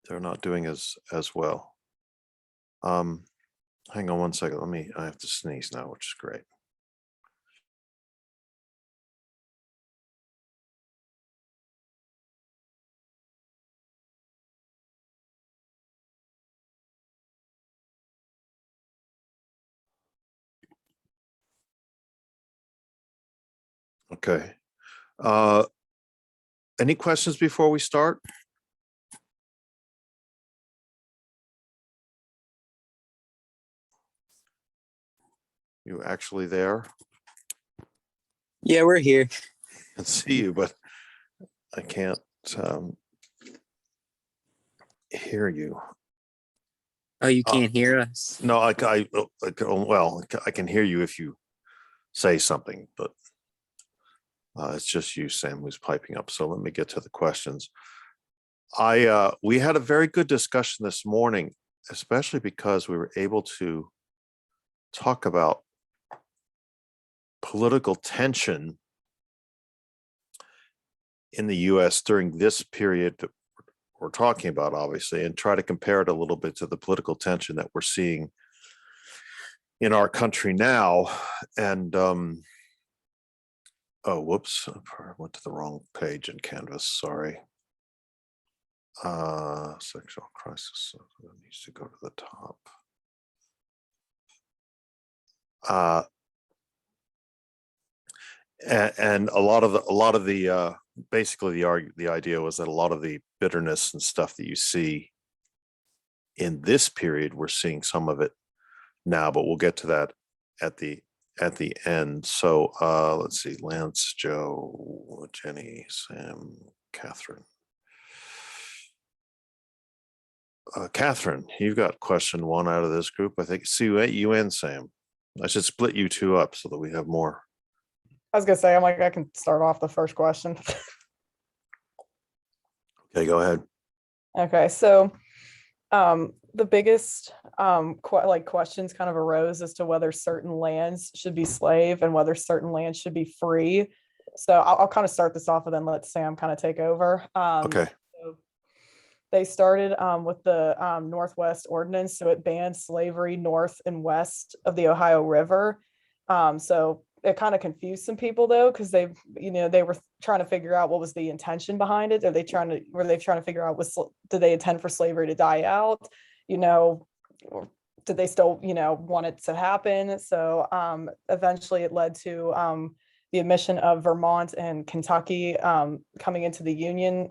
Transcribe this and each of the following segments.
they're not doing as well. Hang on one second. I have to sneeze now, which is great. Okay. Any questions before we start? You actually there? Yeah, we're here. I can see you, but I can't hear you. Oh, you can't hear us? No, I can hear you if you say something, but it's just you, Sam, who's piping up. So let me get to the questions. We had a very good discussion this morning, especially because we were able to talk about political tension in the U.S. during this period that we're talking about, obviously, and try to compare it a little bit to the political tension that we're seeing in our country now. And oh, whoops, I went to the wrong page in Canvas. Sorry. Sectional crisis needs to go to the top. And a lot of the basically the idea was that a lot of the bitterness and stuff that you see in this period, we're seeing some of it now, but we'll get to that at the end. So let's see, Lance, Joe, Jenny, Sam, Catherine. Catherine, you've got question one out of this group. I think see you and Sam. I should split you two up so that we have more. I was gonna say, I'm like, I can start off the first question. Okay, go ahead. Okay, so the biggest questions kind of arose as to whether certain lands should be slave and whether certain lands should be free. So I'll kind of start this off and then let Sam kind of take over. Okay. So they started with the Northwest Ordinance, so it banned slavery north and west of the Ohio River. So it kind of confused some people though, because they were trying to figure out what was the intention behind it. Were they trying to figure out did they intend for slavery to die out? Or did they still want it to happen? So eventually it led to the admission of Vermont and Kentucky coming into the Union.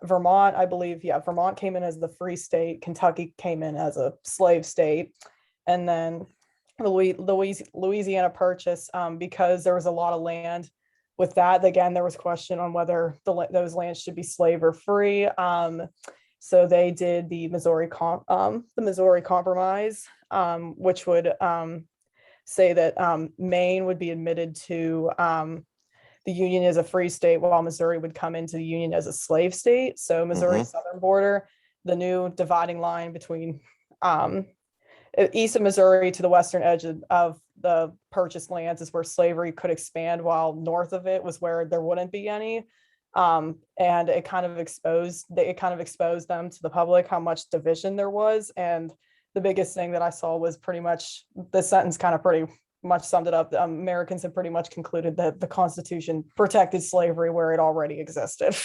Vermont, I believe, Vermont came in as the free state. Kentucky came in as a slave state, and then Louisiana Purchase, because there was a lot of land with that. Again, there was question on whether those lands should be slave or free. So they did the Missouri Compromise, which would say that Maine would be admitted to the Union as a free state, while Missouri would come into the Union as a slave state. So Missouri's southern border, the new dividing line between east of Missouri to the western edge of the purchased lands is where slavery could expand, while north of it was where there wouldn't be any. And it kind of exposed them to the public how much division there was. And the biggest thing that I saw was pretty much the sentence kind of pretty much summed it up. Americans have pretty much concluded that the Constitution protected slavery where it already existed.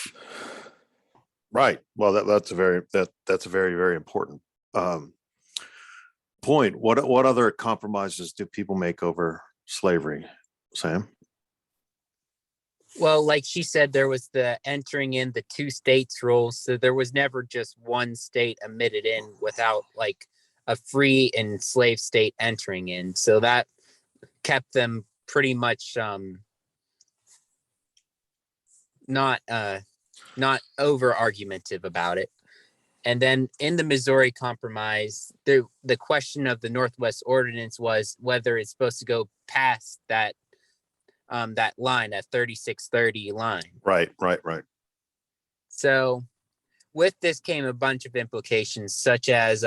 Right. Well, that's a very very important point. What other compromises do people make over slavery, Sam? Well, like she said, there was the entering in the two states rule. So there was never just one state admitted in without like a free and slave state entering in. So that kept them pretty much not over argumentative about it. And then in the Missouri Compromise, the question of the Northwest Ordinance was whether it's supposed to go past that line, that 3630 line. Right. So with this came a bunch of implications, such as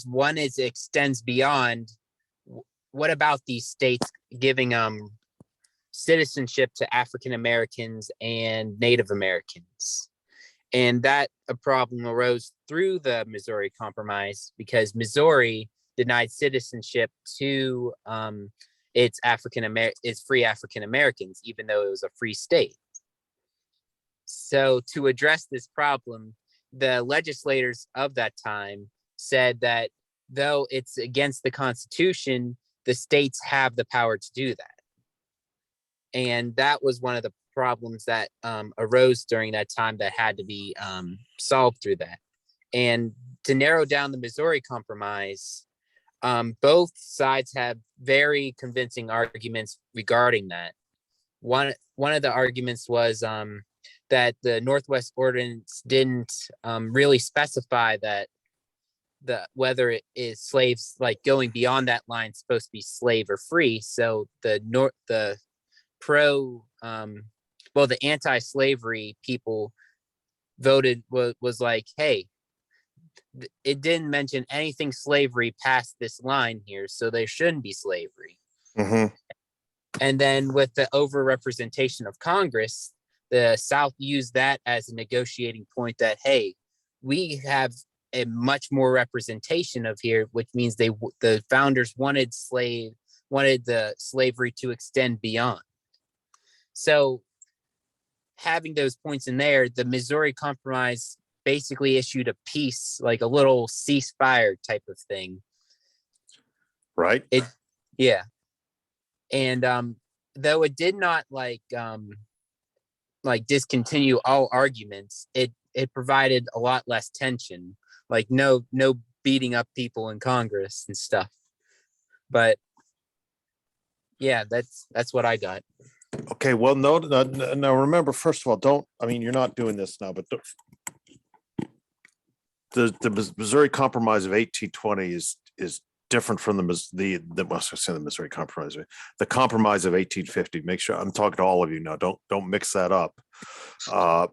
one extends beyond. What about these states giving citizenship to African Americans and Native Americans? And that a problem arose through the Missouri Compromise because Missouri denied citizenship to its free African Americans, even though it was a free state. So to address this problem, the legislators of that time said that though it's against the Constitution, the states have the power to do that. And that was one of the problems that arose during that time that had to be solved through that. And to narrow down the Missouri Compromise, both sides have very convincing arguments regarding that. One of the arguments was that the Northwest Ordinance didn't really specify that whether it is slaves, like going beyond that line, supposed to be slave or free. So the anti-slavery people voted was like, hey, it didn't mention anything slavery past this line here, so there shouldn't be slavery. Mm-hmm. And then with the overrepresentation of Congress, the South used that as a negotiating point that, hey, we have a much more representation of here, which means the founders wanted the slavery to extend beyond. So having those points in there, the Missouri Compromise basically issued a peace, like a little ceasefire type of thing. Right. Yeah. And though it did not like discontinue all arguments, it provided a lot less tension, like no beating up people in Congress and stuff. But yeah, that's what I got. Okay, well, no, now remember, first of all, you're not doing this now, but the Missouri Compromise of 1820 is different from the Missouri Compromise, the Compromise of 1850. Make sure I'm talking to all of you now. Don't mix that up. The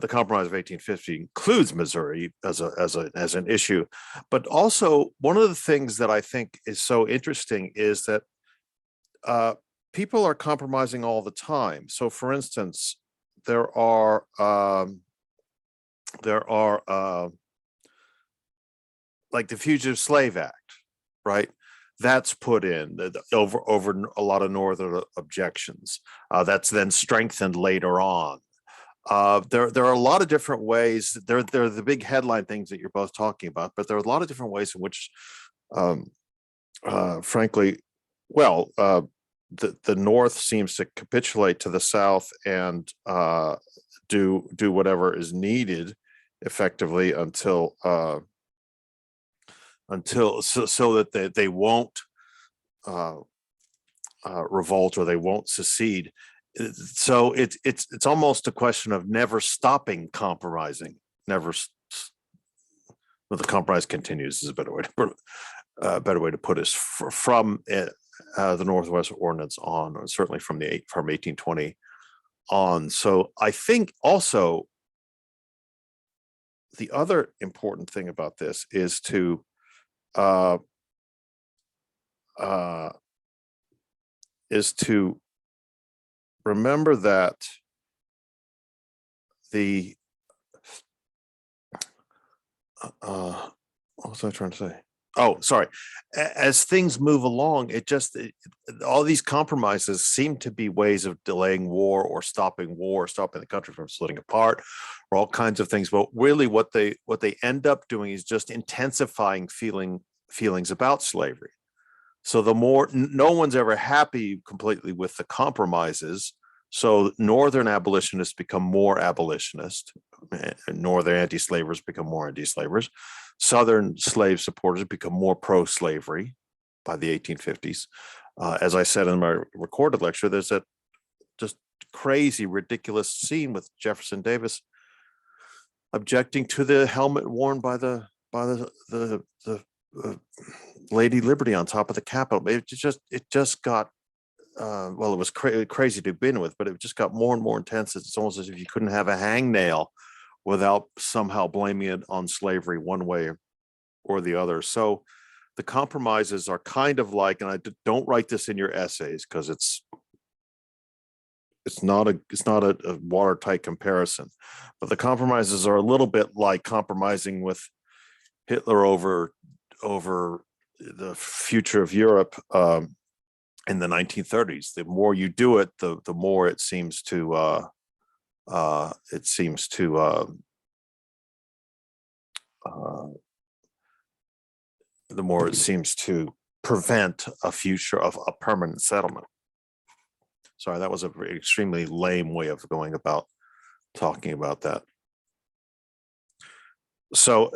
Compromise of 1850 includes Missouri as an issue, but also one of the things that I think is so interesting is that people are compromising all the time. So, for instance, there are like the Fugitive Slave Act, right? That's put in over a lot of northern objections. That's then strengthened later on. There are a lot of different ways. They're the big headline things that you're both talking about, but there are a lot of different ways in which, frankly, the North seems to capitulate to the South and do whatever is needed effectively until so that they won't revolt or they won't secede. So it's almost a question of never stopping compromising. The compromise continues is a better way to put it from the Northwest Ordinance on, or certainly from 1820 on. So I think also the other important thing about this is to remember that what was I trying to say? Oh, sorry. As things move along, all these compromises seem to be ways of delaying war or stopping the country from splitting apart, or all kinds of things. But really, what they end up doing is just intensifying feelings about slavery. So no one's ever happy completely with the compromises. So Northern abolitionists become more abolitionist, and Northern anti-slavers become more anti-slavers. Southern slave supporters become more pro-slavery by the 1850s. As I said in my recorded lecture, there's that just crazy, ridiculous scene with Jefferson Davis objecting to the helmet worn by the Lady Liberty on top of the Capitol. It just got it was crazy to begin with, but it just got more and more intense. It's almost as if you couldn't have a hangnail without somehow blaming it on slavery one way or the other. So the compromises are kind of like, and I don't write this in your essays because It's not a watertight comparison, but the compromises are a little bit like compromising with Hitler over the future of Europe in the 1930s. The more you do it, the more it seems to the more it seems to prevent a future of a permanent settlement. Sorry, that was a extremely lame way of going about talking about that. So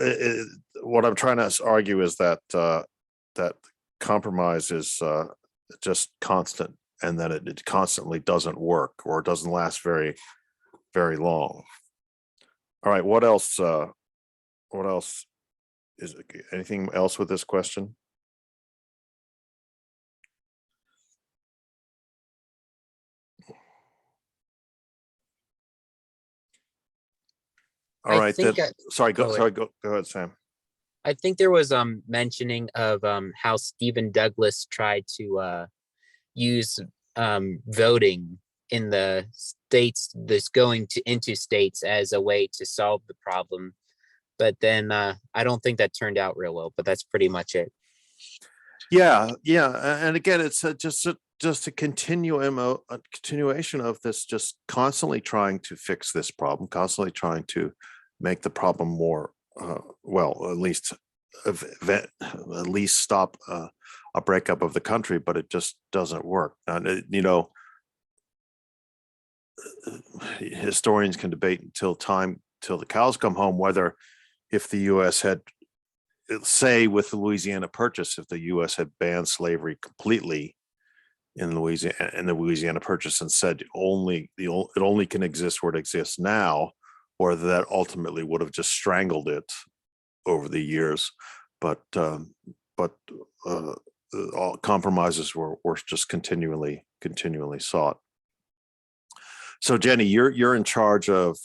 what I'm trying to argue is that that compromise is just constant, and that it constantly doesn't work, or doesn't last very, very long. All right, what else? What else? Is anything else with this question? All I right, think then. Sorry, go ahead. go ahead, Sam. I think there was mentioning of how Stephen Douglas tried to use voting in the states that's going to into states as a way to solve the problem. But then I don't think that turned out real well, but that's pretty much it. Yeah, and again, it's just a continuation of this, just constantly trying to fix this problem, constantly trying to make the problem more well, at least stop a breakup of the country, but it just doesn't work. And historians can debate till the cows come home whether, if the U.S. had, say, with the Louisiana Purchase, if the U.S. had banned slavery completely in the Louisiana Purchase and said it only can exist where it exists now, or that ultimately would have just strangled it over the years. But all compromises were just continually sought. So Jenny, you're in charge of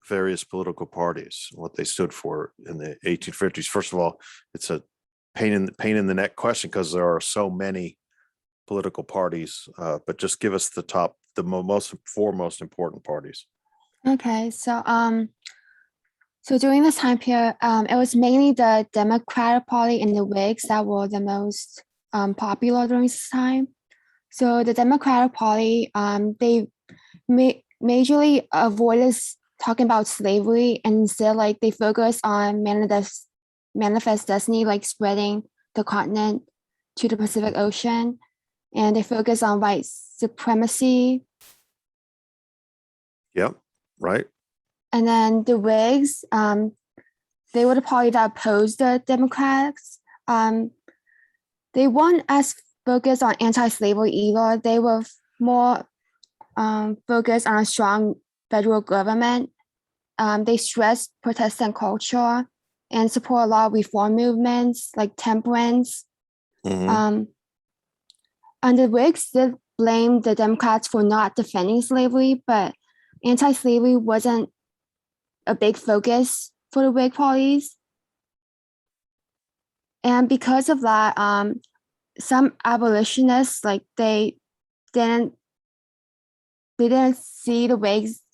various political parties, what they stood for in the 1850s. First of all, it's a pain in the neck question because there are so many political parties, but just give us the four most important parties. Okay, so during this time period, it was mainly the Democratic Party and the Whigs that were the most popular during this time. So the Democratic Party, they majorly avoided talking about slavery, and instead, like, they focus on manifest destiny, like spreading the continent to the Pacific Ocean, and they focus on white supremacy. Yep, right. And then the Whigs, they were the party that opposed the Democrats. They weren't as focused on anti-slavery either. They were more focused on a strong federal government. They stressed Protestant culture and support a lot of reform movements like temperance. Mm-hmm. And the Whigs did blame the Democrats for not defending slavery, but anti-slavery wasn't a big focus for the Whig parties. And because of that, some abolitionists, like, they didn't see the Whigs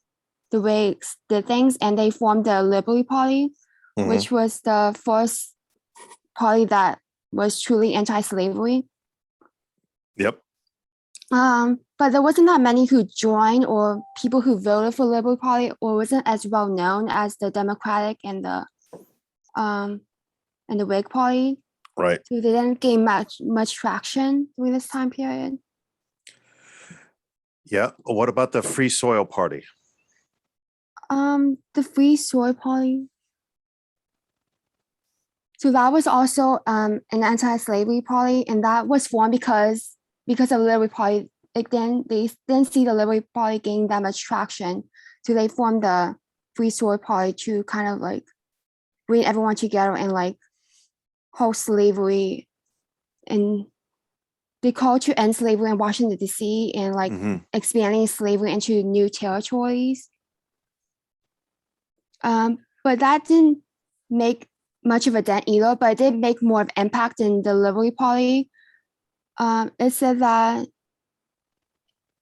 did things, and they formed the Liberal Party, Mm-hmm. which was the first party that was truly anti-slavery. Yep. But there wasn't that many who joined, or people who voted for Liberal Party, or wasn't as well known as the Democratic and the Whig Party. Right. So they didn't gain much traction during this time period. Yeah. What about the Free Soil Party? The Free Soil Party. So that was also an anti-slavery party, and that was formed because of the Liberal Party. Like, then they didn't see the Liberal Party gain that much traction, so they formed the Free Soil Party to kind of like bring everyone together and like halt slavery, and they called to end slavery in Washington D.C. and like expanding slavery into new territories. But that didn't make much of a dent either, but it did make more of impact in the Liberal Party. It said that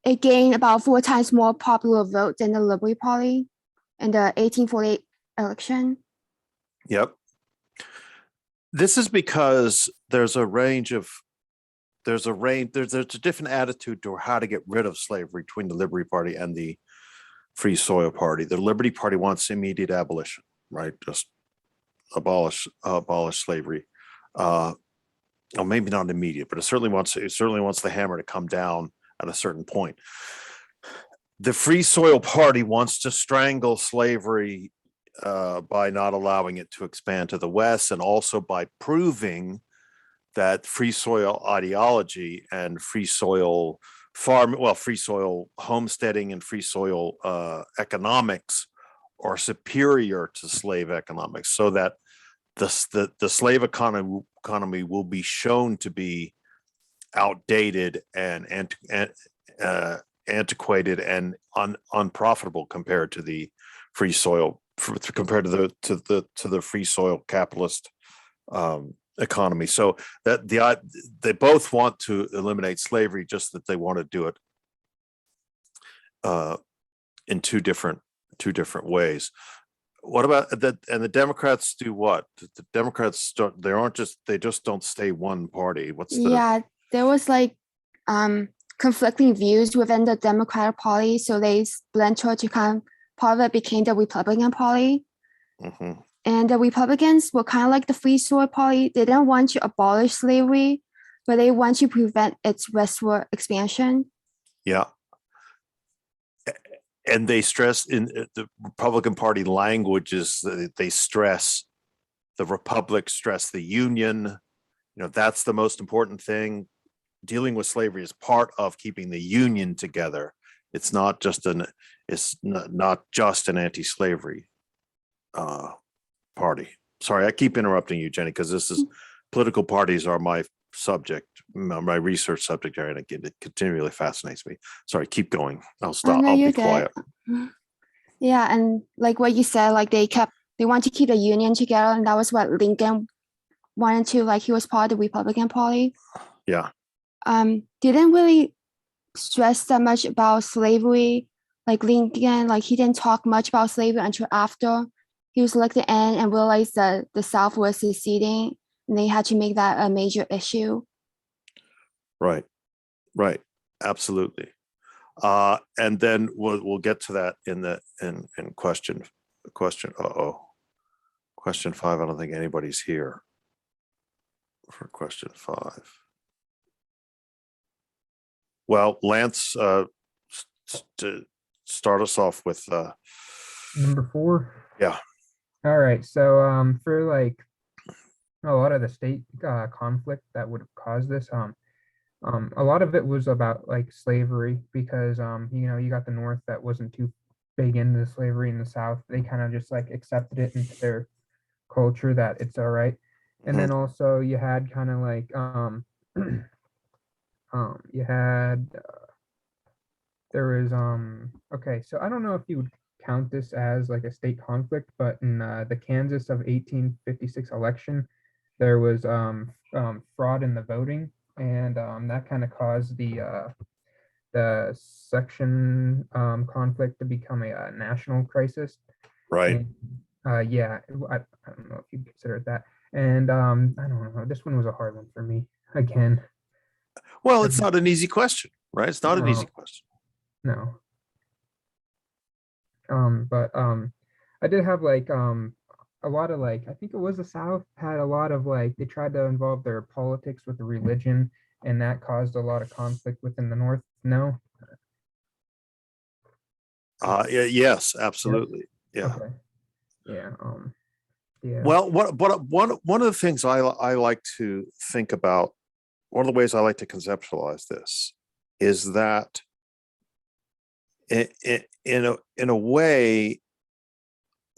it gained about 4 times more popular vote than the Liberal Party in the 1848 election. Yep. This is because there's a different attitude to how to get rid of slavery between the Liberty Party and the Free Soil Party. The Liberty Party wants immediate abolition, right? Just abolish slavery. Well, maybe not immediate, but it certainly wants the hammer to come down at a certain point. The Free Soil Party wants to strangle slavery by not allowing it to expand to the West, and also by proving that free soil ideology and free soil homesteading and free soil economics are superior to slave economics, so that the slave economy will be shown to be outdated and antiquated and unprofitable compared to the free soil, compared to the free soil capitalist economy. So that they both want to eliminate slavery, just that they want to do it in two different ways. What about that? And the Democrats do what? The Democrats they just don't stay one party. Yeah, there was like conflicting views within the Democratic Party, so they splintered to kind of, part of it became the Republican Party. Mm-hmm. And the Republicans were kind of like the Free Soil Party. They didn't want to abolish slavery, but they want to prevent its westward expansion. Yeah. And they stress in the Republican Party languages, they stress the republic, stress the union. That's the most important thing. Dealing with slavery is part of keeping the union together. It's not just an anti-slavery party. Sorry, I keep interrupting you, Jenny, because political parties are my subject, my research subject area, and it continually fascinates me. Sorry, keep going. I'll stop. No, I'll you're be quiet. good. Yeah, and like what you said, like they want to keep the union together, and that was what Lincoln wanted to. Like he was part of the Republican Party. Yeah. Didn't really stress that much about slavery. Like Lincoln, like he didn't talk much about slavery until after he was elected in and realized that the South was seceding, and they had to make that a major issue. Right. Absolutely. And then we'll get to that in question. Question 5. I don't think anybody's here for question 5. Well, Lance, to start us off with number 4. Yeah. All right. So for like a lot of the state conflict that would have caused this, a lot of it was about like slavery, because you got the North that wasn't too big into slavery, in the South they kind of just like accepted it into their culture that it's all right. And then also you had kind of like there was okay, so I don't know if you would count this as like a state conflict, but in the Kansas of 1856 election, there was fraud in the voting, and that kind of caused the section conflict to become a national crisis. right. And, yeah, I don't know if you consider it that. And I don't know, this one was a hard one for me again. Well, it's not an easy question, right? It's not an easy question. No. But I did have like a lot of like, I think it was the South had a lot of like, they tried to involve their politics with the religion, and that caused a lot of conflict within the North. No. Yes, absolutely. Yeah. Okay. Yeah. Yeah. Well, one of the things I like to think about, one of the ways I like to conceptualize this is that in a way,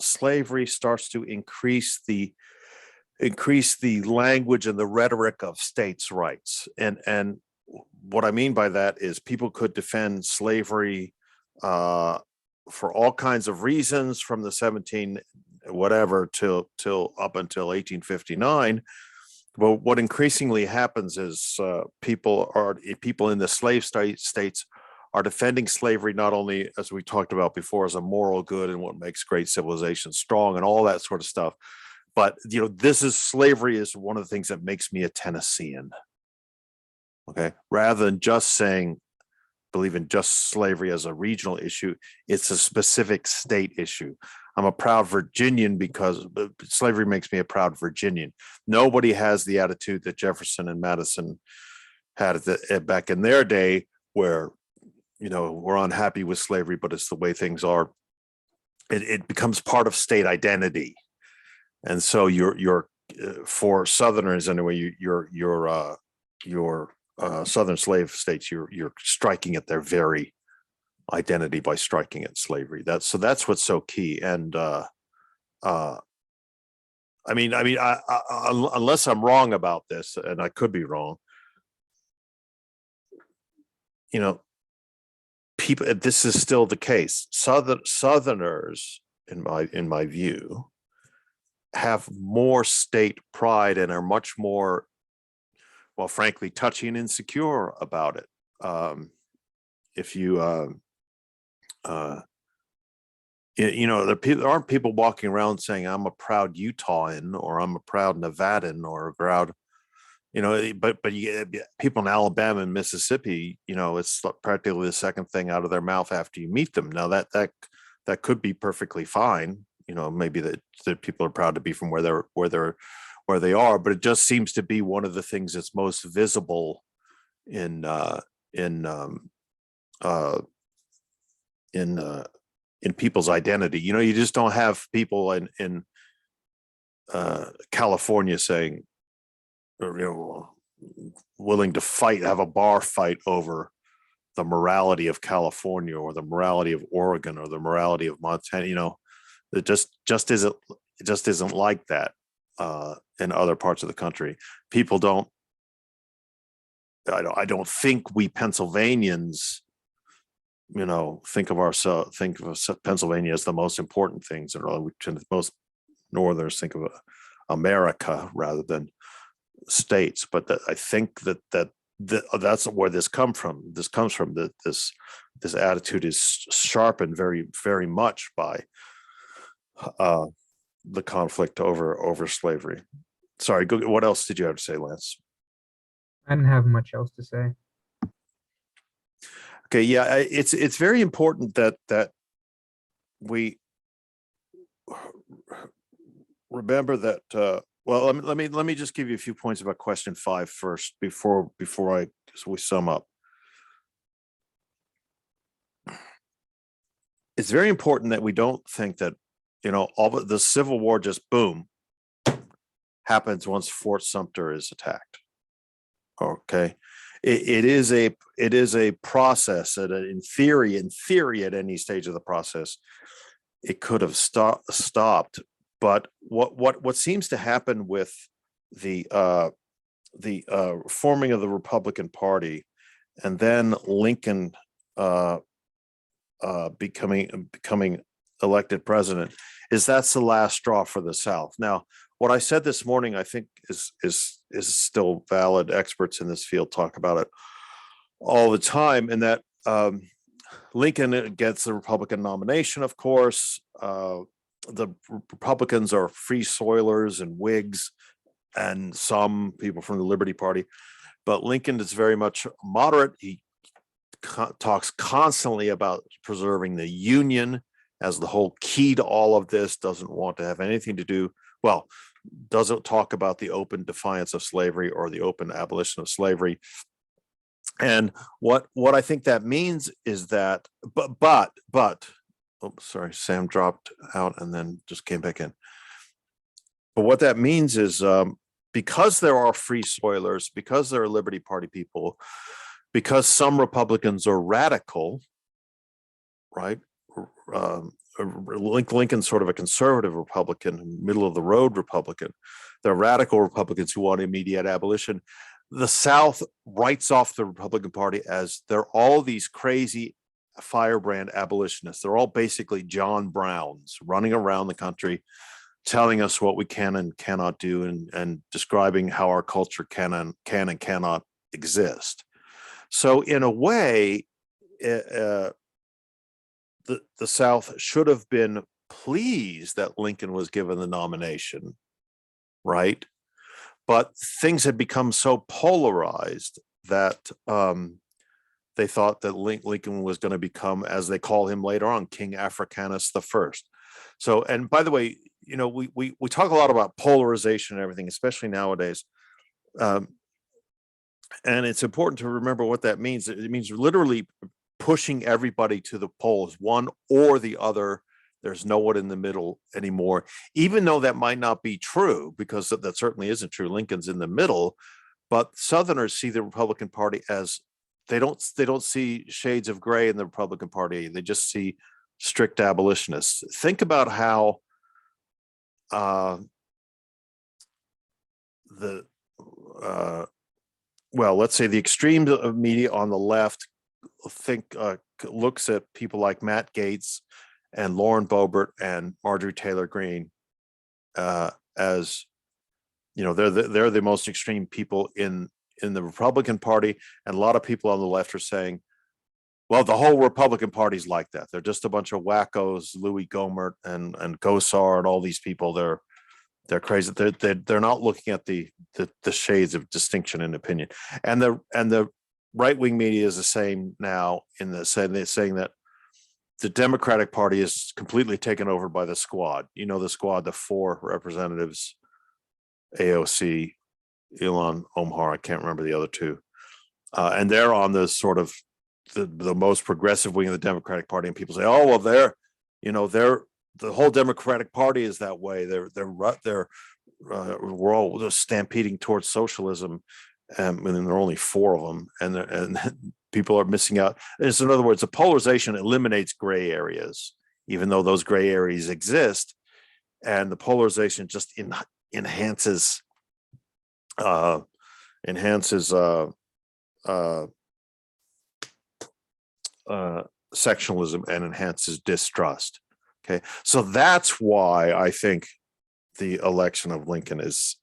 slavery starts to increase the language and the rhetoric of states' rights. And what I mean by that is people could defend slavery for all kinds of reasons from the 17 whatever till up until 1859. But what increasingly happens is people in the slave states are defending slavery not only, as we talked about before, as a moral good and what makes great civilization strong and all that sort of stuff, but this is slavery is one of the things that makes me a Tennessean. Okay, rather than just saying believe in just slavery as a regional issue, it's a specific state issue. I'm a proud Virginian because slavery makes me a proud Virginian. Nobody has the attitude that Jefferson and Madison had back in their day, where we're unhappy with slavery, but it's the way things are. It becomes part of state identity, and so you're for Southerners anyway. Your Southern slave states, you're striking at their very identity by striking at slavery. That's what's so key. And unless I'm wrong about this, and I could be wrong, people, this is still the case. Southerners, in my view, have more state pride and are much more, well, frankly, touchy and insecure about it. If you, there aren't people walking around saying, I'm a proud Utahan, or I'm a proud Nevadan, or a proud, but people in Alabama and Mississippi, it's practically the second thing out of their mouth after you meet them. Now that could be perfectly fine. Maybe that people are proud to be from where they are, but it just seems to be one of the things that's most visible in people's identity. You just don't have people in California saying, willing to have a bar fight over the morality of California or the morality of Oregon or the morality of Montana. It just isn't like that in other parts of the country. People don't. I don't think we Pennsylvanians, think of Pennsylvania as the most important things, and most Northerners think of America rather than states. But I think that's where this comes from. This comes from this attitude is sharpened very, very much by the conflict over slavery. Sorry, what else did you have to say, Lance? I didn't have much else to say. Okay, yeah, it's very important that we remember that. Well, let me just give you a few points about question 5 first before we sum up. It's very important that we don't think that all of the Civil War just boom happens once Fort Sumter is attacked. Okay, it is a process that in theory at any stage of the process it could have stopped. But what seems to happen with the forming of the Republican Party and then Lincoln becoming elected president is that's the last straw for the South. Now, what I said this morning, I think is still valid. Experts in this field talk about it all the time, and that Lincoln gets the Republican nomination, of course. The Republicans are free soilers and Whigs and some people from the Liberty Party, but Lincoln is very much moderate. He talks constantly about preserving the Union as the whole key to all of this, doesn't want to have anything to do, well, doesn't talk about the open defiance of slavery or the open abolition of slavery. And what I think that means is that, but oh, sorry, Sam dropped out and then just came back in. But what that means is because there are free soilers, because there are Liberty Party people, because some Republicans are radical, right? Lincoln's sort of a conservative Republican, middle of the road Republican. They're radical Republicans who want immediate abolition. The South writes off the Republican Party as they're all these crazy firebrand abolitionists. They're all basically John Browns running around the country, telling us what we can and cannot do, and describing how our culture can and cannot exist. So in a way, the South should have been pleased that Lincoln was given the nomination, right? But things had become so polarized that they thought that Lincoln was going to become, as they call him later on, King Africanus the First. So, and by the way, you know, we talk a lot about polarization and everything, especially nowadays. And it's important to remember what that means. It means literally pushing everybody to the polls, one or the other. There's no one in the middle anymore, even though that might not be true, because that certainly isn't true. Lincoln's in the middle, but Southerners see the Republican Party as they don't see shades of gray in the Republican Party. They just see strict abolitionists. Think about how let's say the extreme of media on the left looks at people like Matt Gaetz and Lauren Boebert and Marjorie Taylor Greene as, you know, they're the most extreme people in the Republican Party, and a lot of people on the left are saying, well, the whole Republican Party's like that. They're just a bunch of wackos, Louis Gohmert and Gosar and all these people. They're crazy. They're not looking at the shades of distinction in opinion. And the right wing media is the same now, in the saying that the Democratic Party is completely taken over by the squad. You know, the squad, the 4 representatives, AOC, Ilhan Omar, I can't remember the other 2. And they're on the sort of the most progressive wing of the Democratic Party. And people say, oh, well, they're the whole Democratic Party is that way. We're all just stampeding towards socialism. And then there are only 4 of them, and people are missing out. So in other words, the polarization eliminates gray areas, even though those gray areas exist, and the polarization just enhances sectionalism and enhances distrust. Okay, so that's why I think the election of Lincoln is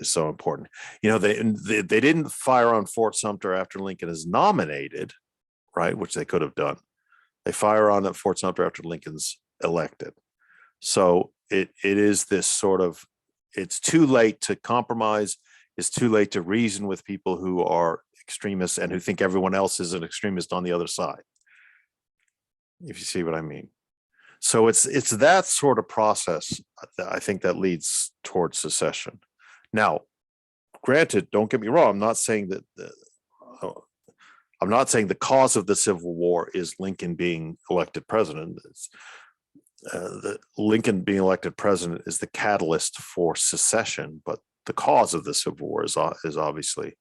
so important. You know, they didn't fire on Fort Sumter after Lincoln is nominated, right? Which they could have done. They fire on at Fort Sumter after Lincoln's elected. So it is this sort of, it's too late to compromise. It's too late to reason with people who are extremists and who think everyone else is an extremist on the other side, if you see what I mean. So it's that sort of process that I think that leads towards secession. Now, granted, don't get me wrong. I'm not saying that the cause of the Civil War is Lincoln being elected president. The Lincoln being elected president is the catalyst for secession, but the cause of the Civil War is obviously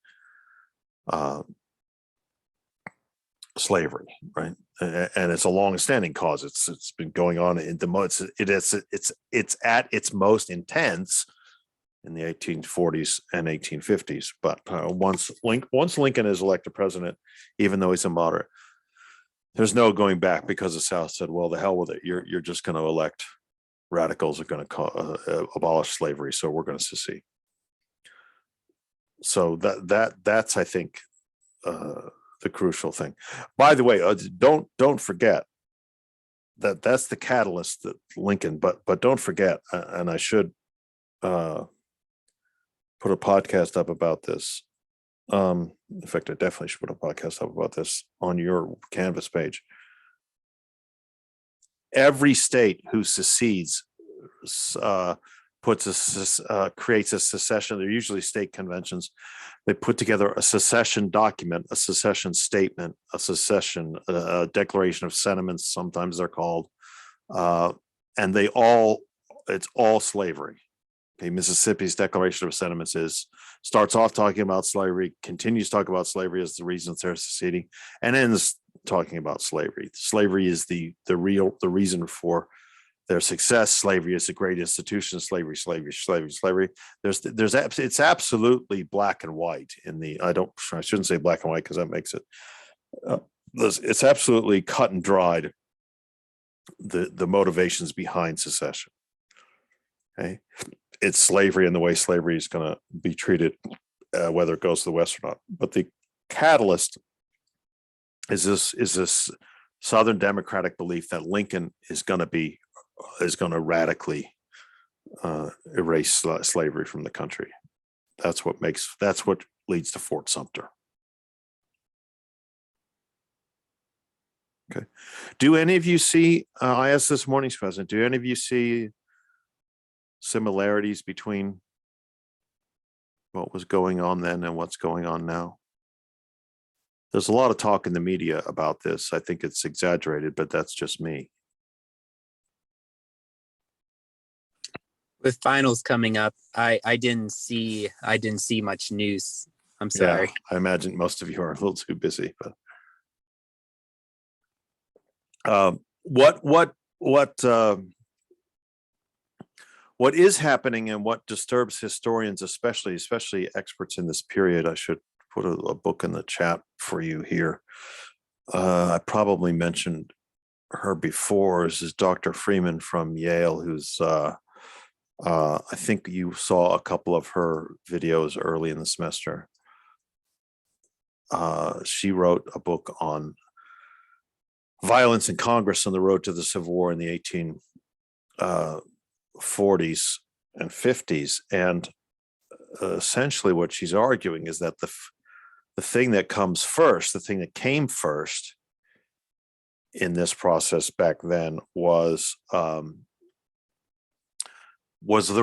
slavery, right? And it's a long-standing cause. It's been going on in the most. It's at its most intense in the 1840s and 1850s. But once Lincoln is elected president, even though he's a moderate, there's no going back, because the South said, "Well, the hell with it. You're just going to elect radicals are going to abolish slavery, so we're going to secede." So that's I think the crucial thing. By the way, don't forget that's the catalyst that Lincoln. But don't forget, and I should put a podcast up about this. In fact, I definitely should put a podcast up about this on your Canvas page. Every state who secedes creates a secession. They're usually state conventions. They put together a secession document, a secession statement, a secession declaration of sentiments, sometimes they're called, and it's all slavery. Okay, Mississippi's Declaration of Sentiments starts off talking about slavery, continues to talk about slavery as the reasons they're seceding, and ends talking about slavery. Slavery is the reason for their success. Slavery is a great institution. Slavery. It's absolutely black and white in the. I shouldn't say black and white because that makes it. It's absolutely cut and dried. The motivations behind secession. Okay, it's slavery and the way slavery is going to be treated, whether it goes to the West or not. But the catalyst is this Southern Democratic belief that Lincoln is going to radically erase slavery from the country. That's what leads to Fort Sumter. Okay. Do any of you see, I asked this morning's president, do any of you see similarities between what was going on then and what's going on now? There's a lot of talk in the media about this. I think it's exaggerated, but that's just me. With finals coming up, I didn't see much news. I'm sorry. Yeah, I imagine most of you are a little too busy, but what is happening and what disturbs historians, especially experts in this period, I should put a book in the chat for you here. I probably mentioned her before. This is Dr. Freeman from Yale, who's I think you saw a couple of her videos early in the semester. She wrote a book on violence in Congress on the road to the Civil War in the 1840s and 50s. And essentially what she's arguing is that the thing that comes first, the thing that came first in this process back then was the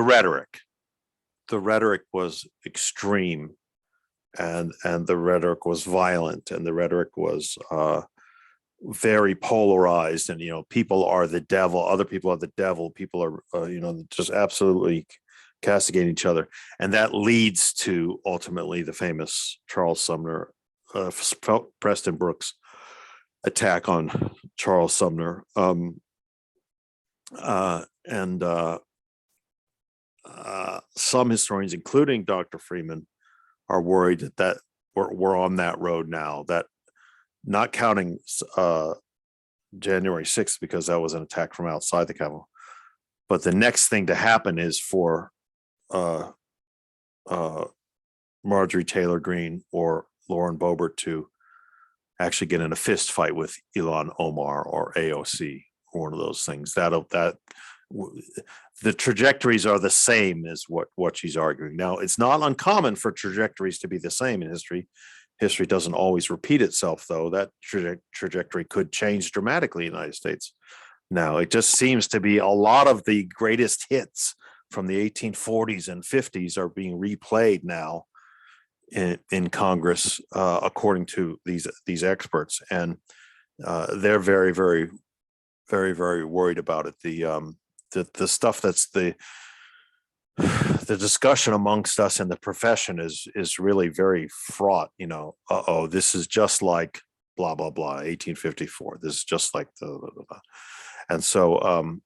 rhetoric. The rhetoric was extreme, and the rhetoric was violent, and the rhetoric was very polarized. And people are the devil, other people are the devil. People are just absolutely castigating each other, and that leads to ultimately the famous Charles Sumner, Preston Brooks attack on Charles Sumner, and some historians, including Dr. Freeman, are worried that we're on that road now, that not counting January 6th, because that was an attack from outside the Capitol. But the next thing to happen is for Marjorie Taylor Greene or Lauren Boebert to actually get in a fist fight with Ilhan Omar or AOC, or one of those things. The trajectories are the same as what she's arguing. Now, it's not uncommon for trajectories to be the same in history. History doesn't always repeat itself, though. That trajectory could change dramatically in the United States. Now, it just seems to be a lot of the greatest hits from the 1840s and 50s are being replayed now in Congress, according to these experts, and they're very, very, very, very worried about it. The stuff that's the discussion amongst us in the profession is really very fraught. This is just like blah blah blah 1854. This is just like and so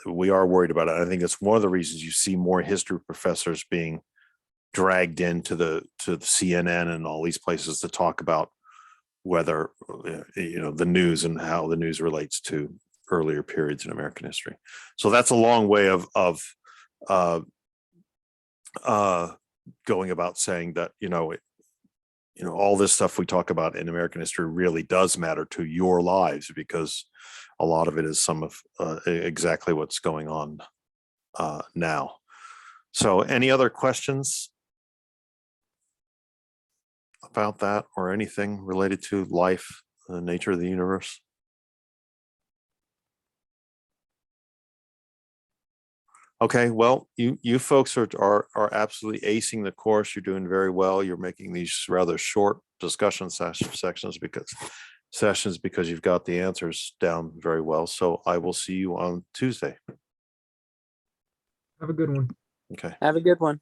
we are worried about it. I think it's one of the reasons you see more history professors being dragged into the CNN and all these places to talk about whether the news and how the news relates to earlier periods in American history. So that's a long way of going about saying that all this stuff we talk about in American history really does matter to your lives, because a lot of it is some of exactly what's going on now. So any other questions about that, or anything related to life, the nature of the universe? Okay, well, you folks are absolutely acing the course. You're doing very well. You're making these rather short discussion sessions because you've got the answers down very well. So I will see you on Tuesday. Have a good one. Okay. Have a good one.